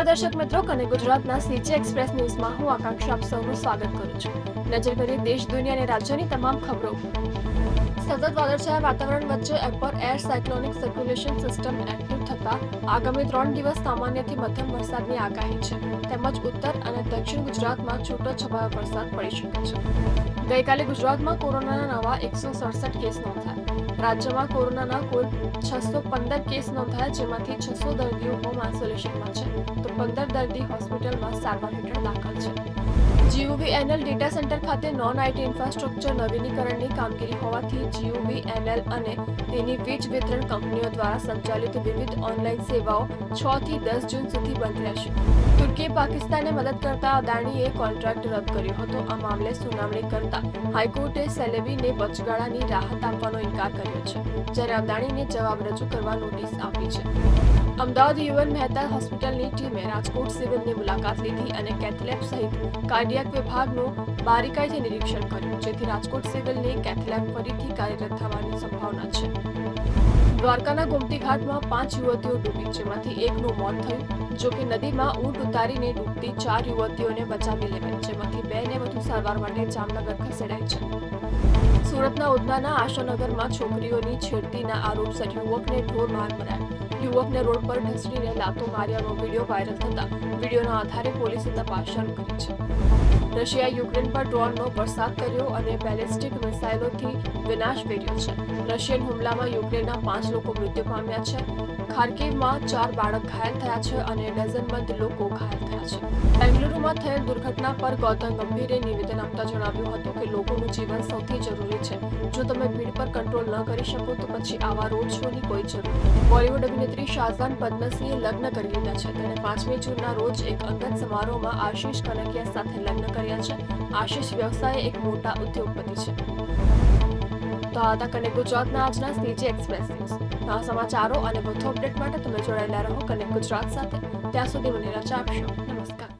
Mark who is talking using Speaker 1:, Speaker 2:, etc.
Speaker 1: નમસ્કાર દર્શક મિત્રો, કને ગુજરાતના સીજી એક્સપ્રેસ ન્યૂઝમાં હું આકાંક્ષા આપ સૌનું સ્વાગત કરું છું. નજર કરીએ દેશ, દુનિયા અને રાજ્યની તમામ ખબરો. સતત વાદળછાયા વાતાવરણ વચ્ચે upper air cyclonic circulation system active થતા આગામી 3 દિવસ સામાન્યથી મધ્યમ વરસાદની આગાહી છે. તેમજ ઉત્તર અને દક્ષિણ ગુજરાતમાં છૂટોછવાયો વરસાદ પડી શકે છે. ગઈકાલે ગુજરાતમાં કોરોનાના નવા 167 કેસ નોંધાયા. રાજ્યમાં કોરોનાના કુલ 615 કેસ નોંધાયા, જેમાંથી 600 દર્દીઓ હોમ આઇસોલેશનમાં છે, તો 15 દર્દી હોસ્પિટલમાં સારવાર હેઠળ દાખલ છે. GUVNL ડેટા સેન્ટર ખાતે નોન આઈટી ઇન્ફ્રાસ્ટ્રક્ચર નવીનીકરણની કામગીરી હોવાથી GUVNL અને તેની વીજ વિતરણ કંપનીઓ દ્વારા સંચાલિત વિવિધ ઓનલાઈન સેવાઓ 6 થી 10 જૂન સુધી બંધ રહેશે. તુર્કીએ પાકિસ્તાનને મદદ કરતા અદાણીએ કોન્ટ્રાક્ટ રદ કર્યો હતો. આ મામલે સુનાવણી કરતા હાઈકોર્ટે સેલેબીને વચગાળાની રાહત આપવાનો ઇનકાર કર્યો છે, જ્યારે અદાણીને જવાબ રજૂ કરવા નોટિસ આપી છે. અમદાવાદ યુએન મહેતા હોસ્પિટલની ટીમે રાજકોટ સિવિલની મુલાકાત લીધી અને કેથલેબ સહિત કાર્ડિયાક વિભાગનું બારીકાઈથી નિરીક્ષણ કર્યું, જેથી રાજકોટ સિવિલની કેથલેબ ફરીથી કાર્યરત થવાની સંભાવના છે. દ્વારકાના ગોમતી ઘાટમાં 5 યુવતીઓ ડૂબી, જેમાંથી એકનું મોત થયું. જો કે નદીમાં ઊંટ ઉતારીને ડૂબતી 4 યુવતીઓને બચાવી લેવાઈ, જેમાંથી 2ને વધુ સારવાર માટે જામનગર ખસેડાઈ છે. સુરતના ઉધનાના આશાનગરમાં છોકરીઓની છેડતીના આરોપસર યુવકને ઢોર માર મરાયો. યુવકને રોડ પર ઢસડીને લાતો માર્યાનો વિડીયો વાયરલ થતા વિડીયોના આધારે પોલીસે તપાસ શરૂ કરી છે. રશિયાએ યુક્રેન પર ડ્રોનનો વરસાદ કર્યો અને બેલિસ્ટિક મિસાઇલોથી વિનાશ વેર્યો છે. રશિયન હુમલામાં યુક્રેનના 5 લોકો મૃત્યુ પામ્યા છે. ખાર્કિવમાં 4 બાળક ઘાયલ થયા છે અને ડઝનબંધ લોકો ઘાયલ થયા છે. બેંગલુરુમાં થયેલ દુર્ઘટના પર ગૌતમ ગંભીરે નિવેદન આપતા જણાવ્યું હતું કે લોકોનું જીવન સૌથી જરૂરી છે. જો તમે ભીડ પર કંટ્રોલ ન કરી શકો તો પછી આવા રોડ શોની કોઈ જરૂર નથી. બોલિવૂડ અભિનેત્રી શાહઝાન પદ્મસીએ લગ્ન કરી લીધા છે. તેણે 5મી જૂનના રોજ એક અંગત સમારોહમાં આશિષ કનકિયા સાથે લગ્ન કર્યા છે. આશિષ વ્યવસાયે એક મોટા ઉદ્યોગપતિ છે. તો આ હતા કનેક્ટ ગુજરાતના આજના સીજી એક્સપ્રેસ ન્યૂઝ. આ સમાચારો અને વધુ અપડેટ માટે તમે જોડાયેલા રહો કનેક્ટ ગુજરાત સાથે. ત્યાં સુધી મને રજા આપશો. નમસ્કાર.